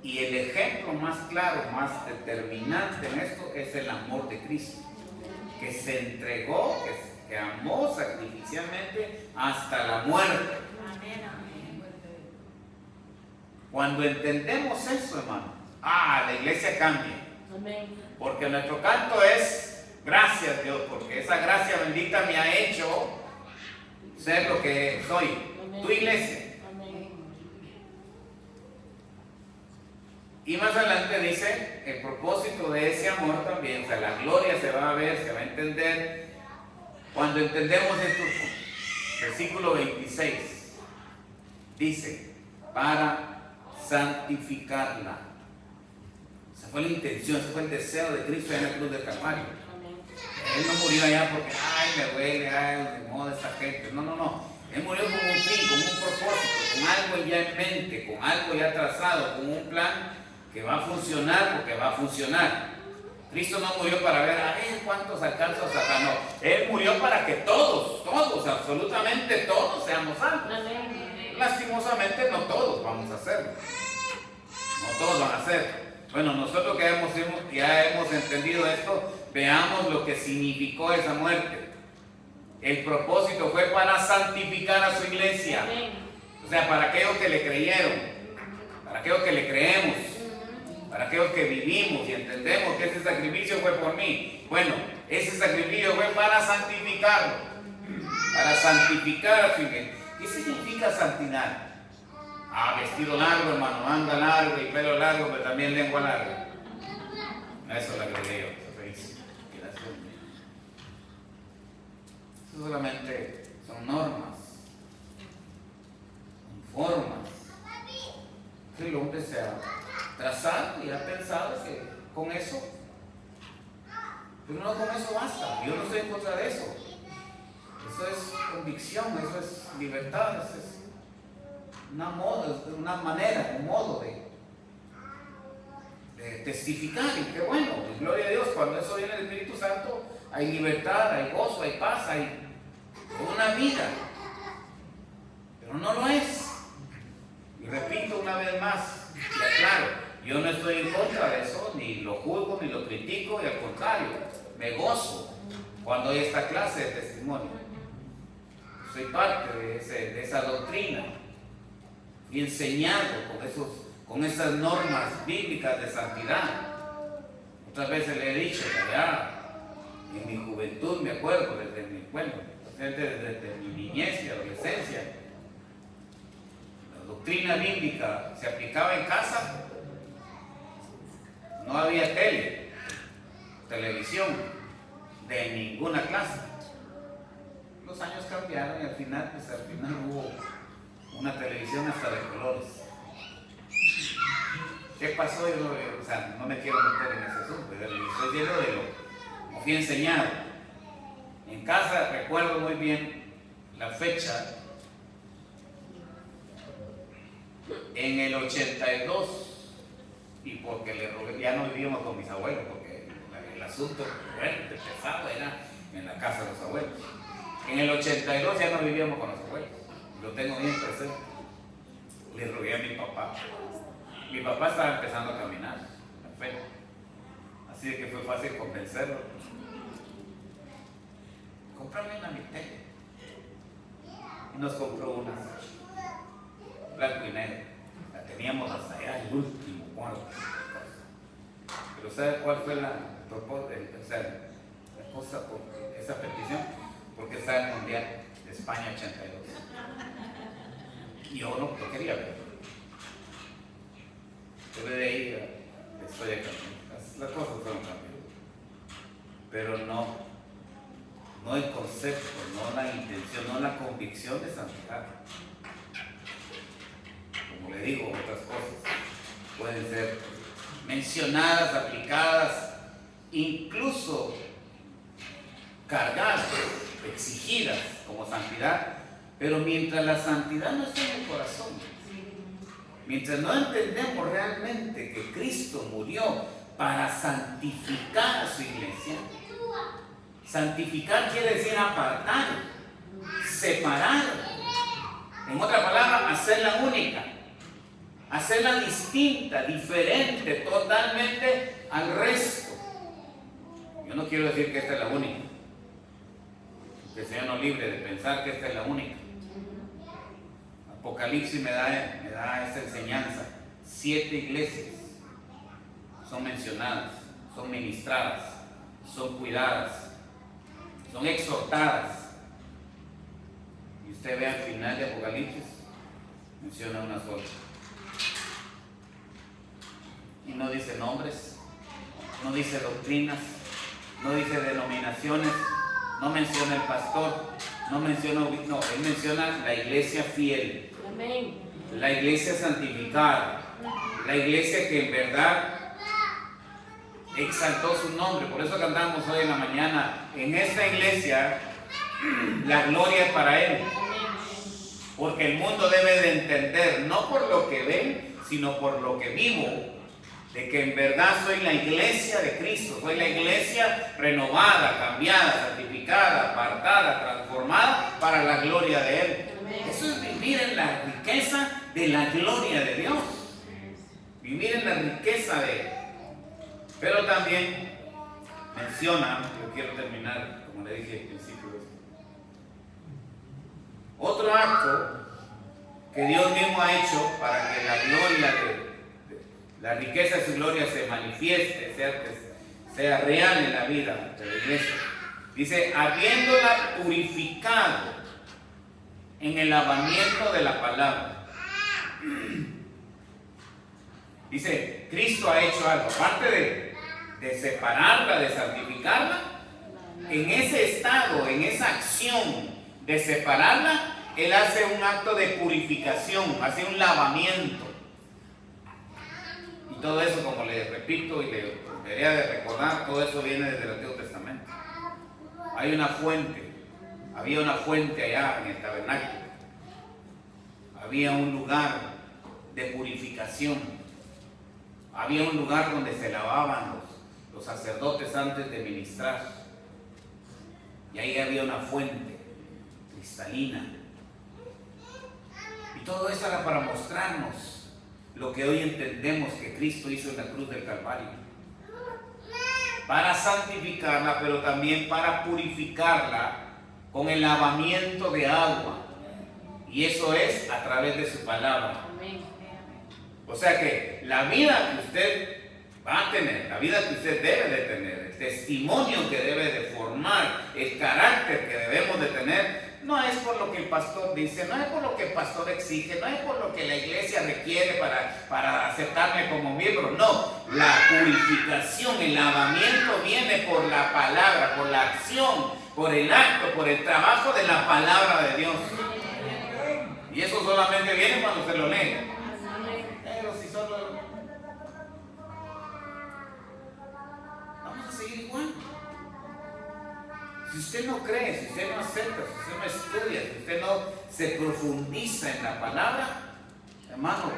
Y el ejemplo más claro, más determinante en esto es el amor de Cristo, que se entregó, que amó sacrificialmente hasta la muerte. Cuando entendemos eso, hermano, la iglesia cambia. Porque nuestro canto es gracias, Dios, porque esa gracia bendita me ha hecho ser lo que soy, tu iglesia. Y más adelante dice, el propósito de ese amor también, o sea, la gloria se va a ver, se va a entender cuando entendemos estos puntos. Versículo 26 dice, para santificarla. Esa fue la intención, ese fue el deseo de Cristo en la cruz del Calvario. Él no murió allá porque, me duele, de modo esta gente. No. Él murió con un fin, con un propósito, con algo ya en mente, con algo ya trazado, con un plan que va a funcionar porque va a funcionar. Cristo no murió para ver, cuántos alcanzos acá, no. Él murió para que todos, absolutamente todos seamos salvos. Lastimosamente no todos vamos a hacerlo. No todos van a hacerlo. Bueno, nosotros que ya hemos entendido esto, veamos lo que significó esa muerte. El propósito fue para santificar a su iglesia. O sea, para aquellos que le creyeron, para aquellos que le creemos, para aquellos que vivimos y entendemos que ese sacrificio fue por mí. Bueno, ese sacrificio fue para santificarlo, para santificar a su iglesia. ¿Qué significa santinar? Vestido largo, hermano, anda largo y pelo largo, pero también lengua larga. Eso la agregué yo. Eso solamente son normas, son formas. Que el hombre se ha trazado y ha pensado que con eso, pero no con eso basta. Yo no estoy en contra de eso. Eso es convicción, eso es libertad, eso es una manera, un modo de testificar. Y qué bueno, pues, gloria a Dios, cuando eso viene del Espíritu Santo, hay libertad, hay gozo, hay paz, hay una vida. Pero no lo es. Y repito una vez más, y aclaro, yo no estoy en contra de eso, ni lo juzgo, ni lo critico, y al contrario, me gozo cuando hay esta clase de testimonio. Soy parte de esa doctrina y enseñado con esas normas bíblicas de santidad. Otras veces le he dicho que ya en mi juventud, me acuerdo, desde mi niñez y adolescencia, la doctrina bíblica se aplicaba en casa no había televisión de ninguna clase. Los años cambiaron y al final hubo una televisión hasta de colores. ¿Qué pasó? O sea, no me quiero meter en ese asunto, pero estoy diciendo de lo que fui enseñado. En casa recuerdo muy bien la fecha. En el 82, y porque le rogué, ya no vivíamos con mis abuelos, porque el asunto fuerte, pesado, era en la casa de los abuelos. En el 82 ya no vivíamos con los abuelos, lo tengo bien presente. Le rogué a mi papá. Mi papá estaba empezando a caminar, la fe. Así que fue fácil convencerlo. Comprame una mitad. Y nos compró una blanco y negro. La teníamos hasta allá, el último cuarto. Pero ¿sabe cuál fue la cosa por esa petición? Porque estaba en el Mundial de España 82. Y yo no lo quería ver. Yo de ahí estoy acá. Las cosas fueron cambiando. Pero no el concepto, no la intención, no la convicción de santidad. Como le digo, otras cosas pueden ser mencionadas, aplicadas, incluso cargadas, exigidas como santidad, pero mientras la santidad no está en el corazón, mientras no entendemos realmente que Cristo murió para santificar a su iglesia. Santificar quiere decir apartar, separar, en otra palabra, hacerla única, hacerla distinta, diferente, totalmente al resto. Yo no quiero decir que esta es la única, que el Señor nos libre de pensar que esta es la única. Apocalipsis me da esa enseñanza. 7 iglesias son mencionadas, son ministradas, son cuidadas, son exhortadas. Y usted ve al final de Apocalipsis, menciona una sola. Y no dice nombres, no dice doctrinas, no dice denominaciones, no menciona el pastor, él menciona la iglesia fiel. Amén. La iglesia santificada, la iglesia que en verdad exaltó su nombre. Por eso cantamos hoy en la mañana, en esta iglesia la gloria es para Él. Porque el mundo debe de entender, no por lo que ven, sino por lo que vivo, de que en verdad soy la iglesia de Cristo, soy la iglesia renovada, cambiada, santificada, apartada, transformada para la gloria de Él. Eso es vivir en la riqueza de la gloria de Dios. Vivir en la riqueza de Él. Pero también menciona, yo quiero terminar, como le dije al principio, otro acto que Dios mismo ha hecho para que la gloria la riqueza de su gloria se manifieste, sea real en la vida de la iglesia. Dice, habiéndola purificado en el lavamiento de la palabra. Dice, Cristo ha hecho algo, aparte de separarla, de santificarla, en ese estado, en esa acción de separarla, Él hace un acto de purificación, hace un lavamiento. Y todo eso, como le repito y le debería de recordar, todo eso viene desde el Antiguo Testamento. Hay una fuente, había una fuente allá en el tabernáculo. Había un lugar de purificación. Había un lugar donde se lavaban los sacerdotes antes de ministrar. Y ahí había una fuente cristalina. Y todo eso era para mostrarnos lo que hoy entendemos que Cristo hizo en la cruz del Calvario. Para santificarla, pero también para purificarla con el lavamiento de agua. Y eso es a través de su palabra. O sea que la vida que usted va a tener, la vida que usted debe de tener, el testimonio que debe de formar, el carácter que debemos de tener, no es por lo que el pastor dice, no es por lo que el pastor exige, no es por lo que la iglesia requiere para aceptarme como miembro, no, la purificación, el lavamiento viene por la palabra, por la acción, por el acto, por el trabajo de la palabra de Dios. Y eso solamente viene cuando se lo lee. Pero si solo... vamos a seguir igual. Si usted no cree, si usted no acepta, si usted no estudia, si usted no se profundiza en la palabra, hermano,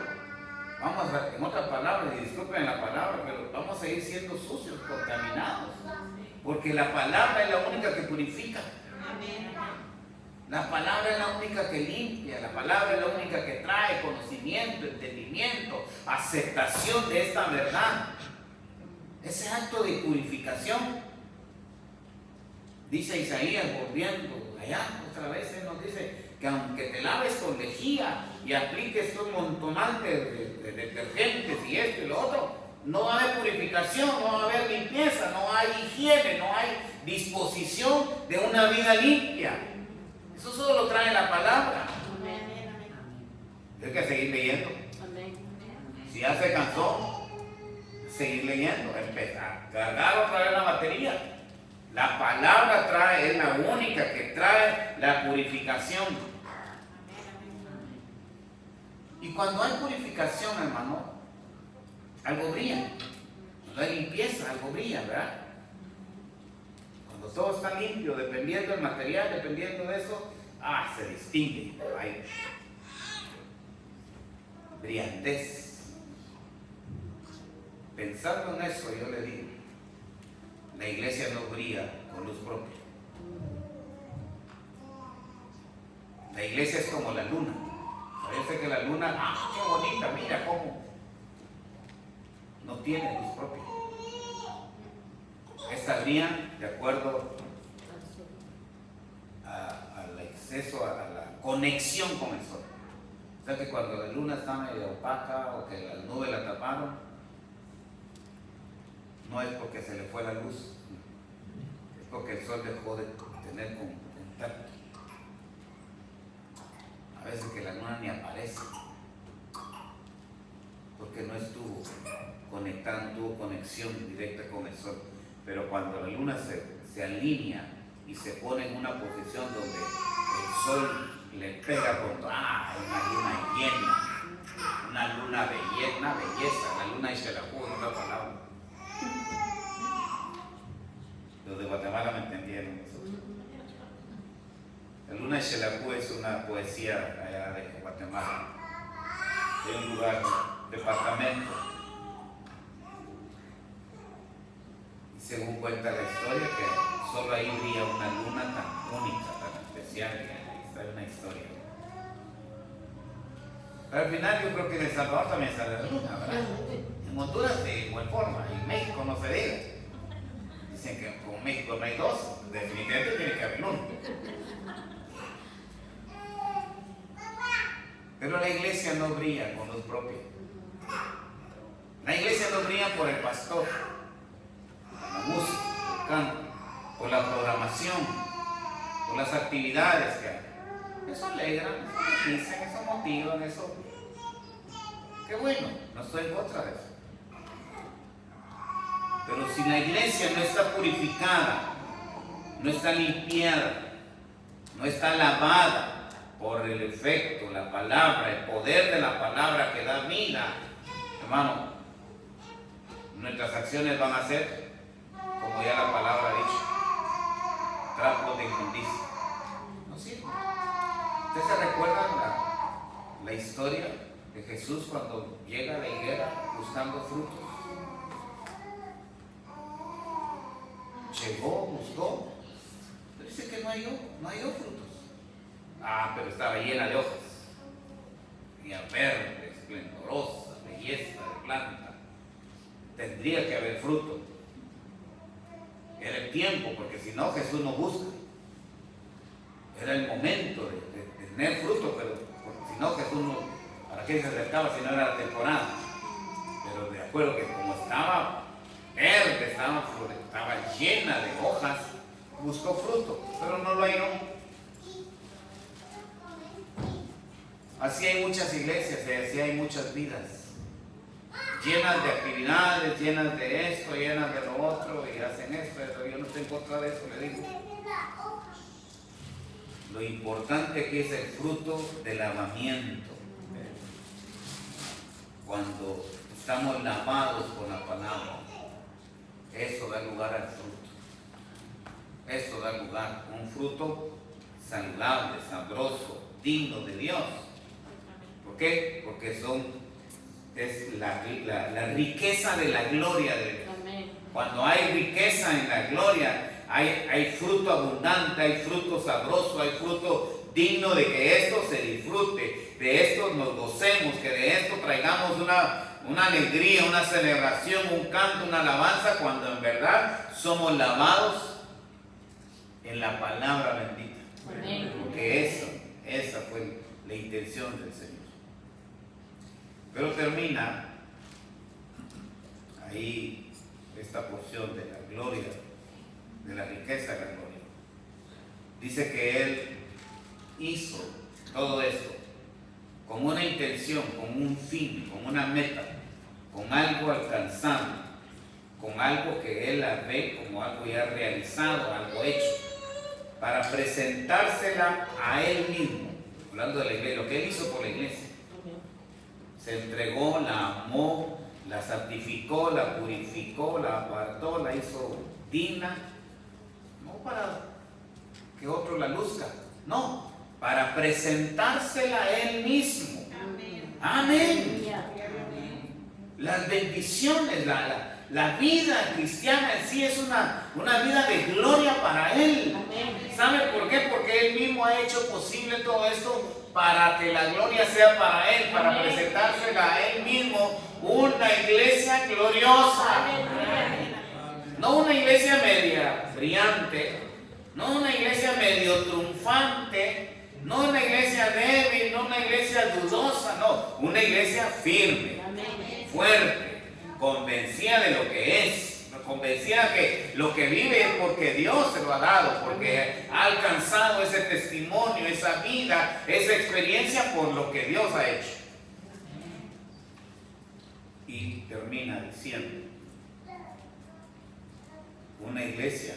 vamos a, en otras palabras, y disculpen la palabra, pero vamos a seguir siendo sucios, contaminados. Porque la palabra es la única que purifica. La palabra es la única que limpia, la palabra es la única que trae conocimiento, entendimiento, aceptación de esta verdad. Ese acto de purificación, dice Isaías, volviendo allá, otra vez él nos dice que aunque te laves con lejía y apliques un montonal de detergentes y esto y lo otro, no va a haber purificación, no va a haber limpieza, no hay higiene, no hay disposición de una vida limpia. Eso solo lo trae la palabra. Hay que seguir leyendo. Si ya se cansó, seguir leyendo, empezar, cargar otra vez la batería. La palabra trae, es la única que trae la purificación. Y cuando hay purificación, hermano, algo brilla. Cuando hay limpieza, algo brilla, ¿verdad? Cuando todo está limpio, dependiendo del material, dependiendo de eso, se distingue. Hay brillantez. Pensando en eso, yo le digo, la iglesia no brilla con luz propia. La iglesia es como la luna. Parece que la luna, qué bonita, mira cómo. No tiene luz propia. Estas brillan de acuerdo al exceso, a la conexión con el sol. O sea que cuando la luna está medio opaca o que las nubes la taparon, no es porque se le fue la luz, es porque el sol dejó de tener contacto. A veces que la luna ni aparece, porque no estuvo conectada, no tuvo conexión directa con el sol. Pero cuando la luna se alinea y se pone en una posición donde el sol le pega con una luna llena, una luna belleza, una belleza, la luna dice la jugo, no la palabra. Los de Guatemala me entendieron. La luna de Xelajú es una poesía allá de Guatemala, de un lugar, departamento. Y según cuenta la historia, que solo ahí brilla una luna tan única, tan especial, que está en una historia. Pero al final yo creo que en El Salvador también sale la luna, ¿verdad? En Honduras de igual forma, y en México no se diga. Dicen que como México no hay dos, definitivamente tiene que haber uno. Pero la iglesia no brilla con luz propia. La iglesia no brilla por el pastor, por la música, por el canto, por la programación, por las actividades que hay. Eso alegra, eso dicen, eso motivan, eso. Qué bueno, no estoy en contra de eso. Pero si la iglesia no está purificada, no está limpiada, no está lavada por el efecto, la palabra, el poder de la palabra que da vida, hermano, nuestras acciones van a ser, como ya la palabra ha dicho, trapos de inmundicia. No sirve. ¿Ustedes se recuerdan la historia de Jesús cuando llega a la higuera buscando frutos? Llegó, buscó, pero dice que no halló frutos. Pero estaba llena de hojas, y verde, esplendorosa, belleza de planta. Tendría que haber fruto. Era el tiempo, porque si no, Jesús no busca. Era el momento de tener fruto, pero si no, Jesús no, ¿para qué se acercaba si no era la temporada? Pero de acuerdo que como estaba verde, estaba llena de hojas, buscó fruto, pero no lo halló. Así hay muchas iglesias y así hay muchas vidas llenas de actividades, llenas de esto, llenas de lo otro, y hacen esto, yo no estoy en contra de eso, le digo. Lo importante aquí es el fruto del lavamiento. Cuando estamos lavados con la palabra, eso da lugar al fruto. Eso da lugar a un fruto saludable, sabroso, digno de Dios. ¿Por qué? Porque es la riqueza de la gloria de Dios. Cuando hay riqueza en la gloria, hay fruto abundante, hay fruto sabroso, hay fruto digno de que esto se disfrute, de esto nos gocemos, que de esto traigamos una alegría, una celebración, un canto, una alabanza, cuando en verdad somos lavados en la palabra bendita. Porque esa fue la intención del Señor. Pero termina ahí esta porción de la gloria, de la riqueza de la gloria. Dice que Él hizo todo esto con una intención, con un fin, con una meta, con algo alcanzado, con algo que Él la ve como algo ya realizado, algo hecho, para presentársela a Él mismo. Hablando de la iglesia, lo que Él hizo por la iglesia. Se entregó, la amó, la santificó, la purificó, la apartó, la hizo digna, no para que otro la luzca, no, para presentársela a Él mismo. Amén. Las bendiciones, la vida cristiana en sí es una vida de gloria para Él. ¿Sabe por qué? Porque Él mismo ha hecho posible todo esto para que la gloria sea para Él, para presentársela a Él mismo, una iglesia gloriosa. No una iglesia media brillante, no una iglesia medio triunfante, no una iglesia débil, no una iglesia dudosa, no, una iglesia firme, fuerte, convencida de lo que es, convencida que lo que vive es porque Dios se lo ha dado, porque ha alcanzado ese testimonio, esa vida, esa experiencia por lo que Dios ha hecho. Y termina diciendo, una iglesia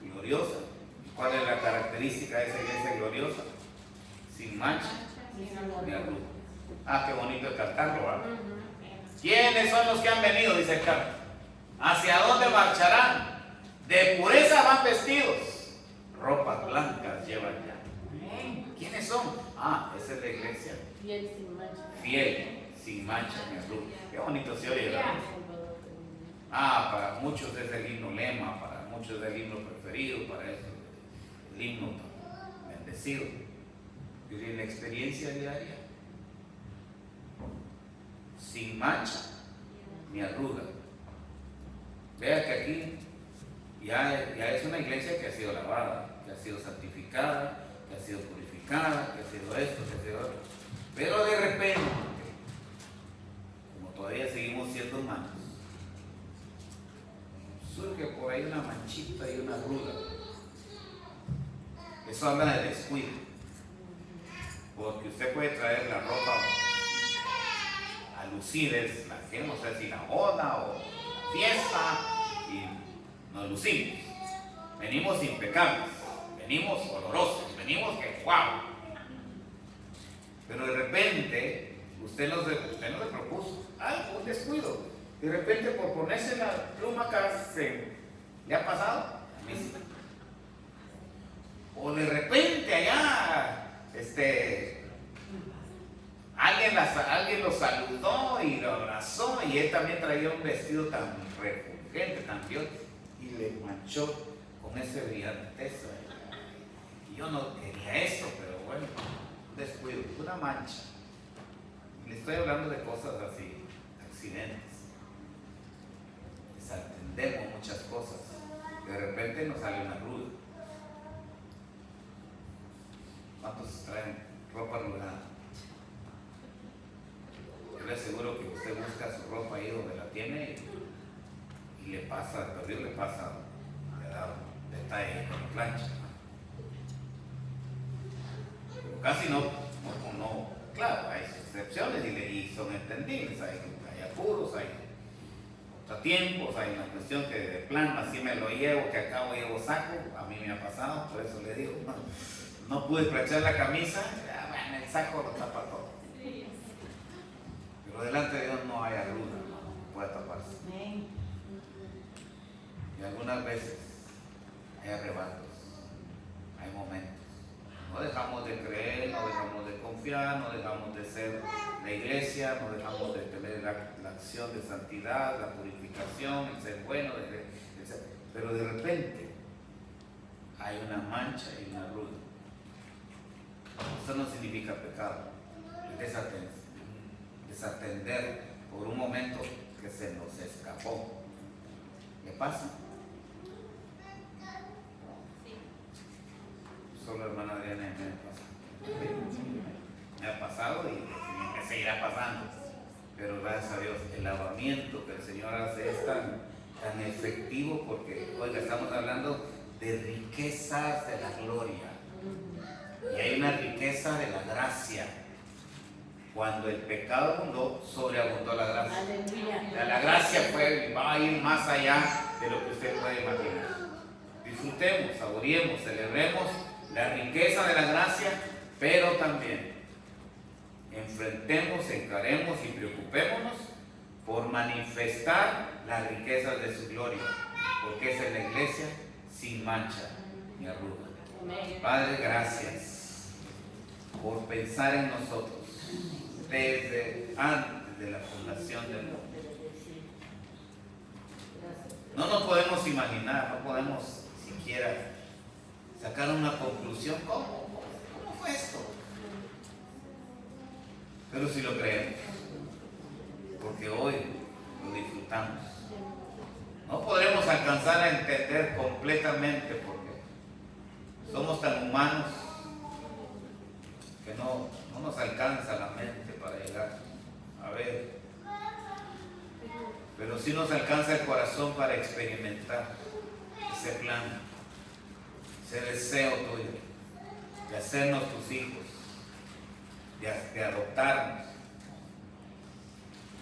gloriosa. ¿Cuál es la característica de esa iglesia gloriosa? Sin mancha ni arruga. Ah, qué bonito es cantarlo, ¿verdad? ¿Quiénes son los que han venido? Dice el canto. ¿Hacia dónde marcharán? De pureza van vestidos, ropas blancas llevan ya. ¿Quiénes son? Ah, esa es la iglesia. Fiel, sin mancha ni arruga. Qué bonito se oye, ¿verdad? Ah, para muchos es el himno lema, para muchos es el himno preferido, para eso el himno bendecido. Pero en la experiencia diaria, sin mancha ni arruga. Vea que aquí ya es una iglesia que ha sido lavada, que ha sido santificada, que ha sido purificada, que ha sido esto, que ha sido otro. Pero de repente, como todavía seguimos siendo humanos, surge por ahí una manchita y una arruga. Eso habla de descuido. Porque usted puede traer la ropa a lucir, la que no sé si la boda o fiesta, y nos lucimos. Venimos impecables, venimos olorosos, venimos que wow. Pero de repente, usted no se propuso, un descuido. De repente, por ponerse la pluma acá, ¿le ha pasado? A mí sí. O de repente allá, alguien lo saludó y lo abrazó, y él también traía un vestido tan refulgente, tan Dios, y le manchó con esa brillanteza. Y yo no quería eso, pero bueno, un descuido, una mancha. Le estoy hablando de cosas así, accidentes. Desatendemos muchas cosas. De repente nos sale una ruda. ¿Cuántos traen ropa arrugada? Yo le aseguro que usted busca su ropa ahí donde la tiene y le pasa, el Dios le pasa, le da un detalle con la plancha. Pero casi no, claro, hay excepciones. excepciones y son entendibles. Hay apuros, hay contratiempos, hay una cuestión que de plano así me lo llevo, que acabo llevo saco. A mí me ha pasado, por eso le digo, no pude planchar la camisa, bueno, el saco lo tapa todo. Pero delante de Dios no hay arruga, no puede taparse. Y algunas veces hay arrebatos, hay momentos. No dejamos de creer, no dejamos de confiar, no dejamos de ser la iglesia, no dejamos de tener la acción de santidad, la purificación, el ser bueno, pero de repente hay una mancha y una arruga. Esto no significa pecado, es desatender por un momento que se nos escapó. ¿Qué pasa? Solo hermana Adriana me ha pasado y me seguirá pasando, pero gracias a Dios el lavamiento que el Señor hace es tan efectivo, porque oiga, estamos hablando de riquezas de la gloria y hay una riqueza de la gracia. Cuando el pecado abundó, sobreabundó la gracia. La gracia va a ir más allá de lo que usted puede imaginar. Disfrutemos, saboreemos, celebremos la riqueza de la gracia, pero también enfrentemos, encaremos y preocupémonos por manifestar las riquezas de su gloria, porque es en la iglesia sin mancha ni arruga. Padre, gracias por pensar en nosotros desde antes de la fundación del mundo. No nos podemos imaginar, no podemos siquiera sacar una conclusión. ¿Cómo fue esto? Pero si lo creemos, porque hoy lo disfrutamos. No podremos alcanzar a entender completamente, porque somos tan humanos que no nos alcanza la mente para llegar a ver. Pero sí nos alcanza el corazón para experimentar ese plan, ese deseo tuyo de hacernos tus hijos, de adoptarnos.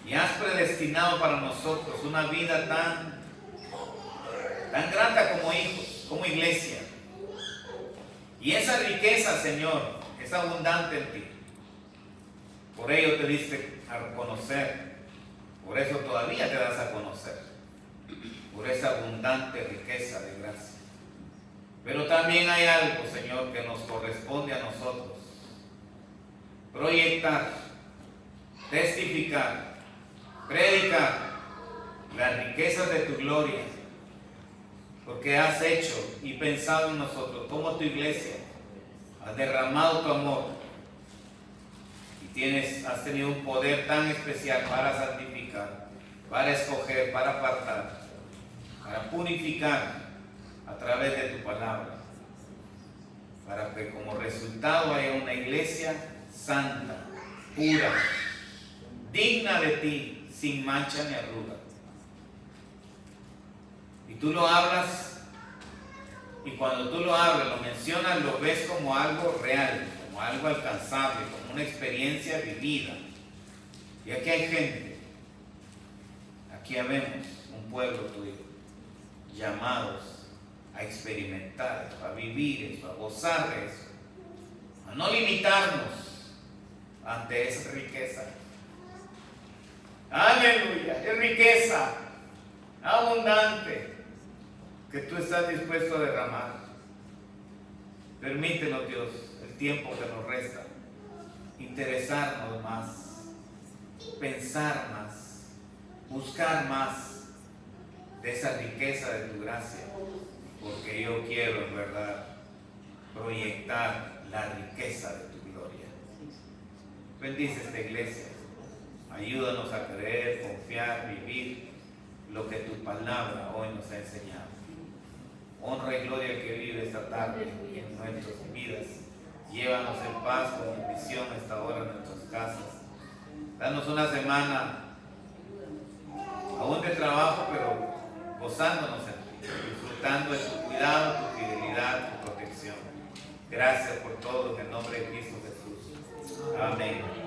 Y has predestinado para nosotros una vida tan grata como hijos, como iglesia. Y esa riqueza, Señor, es abundante en ti. Por ello te diste a conocer, por eso todavía te das a conocer, por esa abundante riqueza de gracia. Pero también hay algo, Señor, que nos corresponde a nosotros: proyectar, testificar, predicar las riquezas de tu gloria, porque has hecho y pensado en nosotros como tu iglesia, has derramado tu amor y has tenido un poder tan especial para santificar, para escoger, para apartar, para purificar a través de tu palabra, para que como resultado haya una iglesia santa, pura, digna de ti, sin mancha ni arruga. Y tú lo hablas, y cuando tú lo hablas, lo mencionas, lo ves como algo real, como algo alcanzable, como una experiencia vivida. Y aquí hay gente, aquí vemos un pueblo tuyo, llamados a experimentar eso, a vivir eso, a gozar de eso, a no limitarnos ante esa riqueza. Aleluya, es riqueza abundante que tú estás dispuesto a derramar. Permítenos, Dios, el tiempo que nos resta, interesarnos más, pensar más, buscar más de esa riqueza de tu gracia, porque yo quiero en verdad proyectar la riqueza de tu gloria. Bendice esta iglesia, ayúdanos a creer, confiar, vivir lo que tu palabra hoy nos ha enseñado. Honra y gloria al que vive esta tarde en nuestras vidas. Llévanos en paz con bendición a esta hora en nuestras casas. Danos una semana aún de trabajo, pero gozándonos en ti, disfrutando de tu cuidado, tu fidelidad, tu protección. Gracias por todo en el nombre de Cristo Jesús. Amén.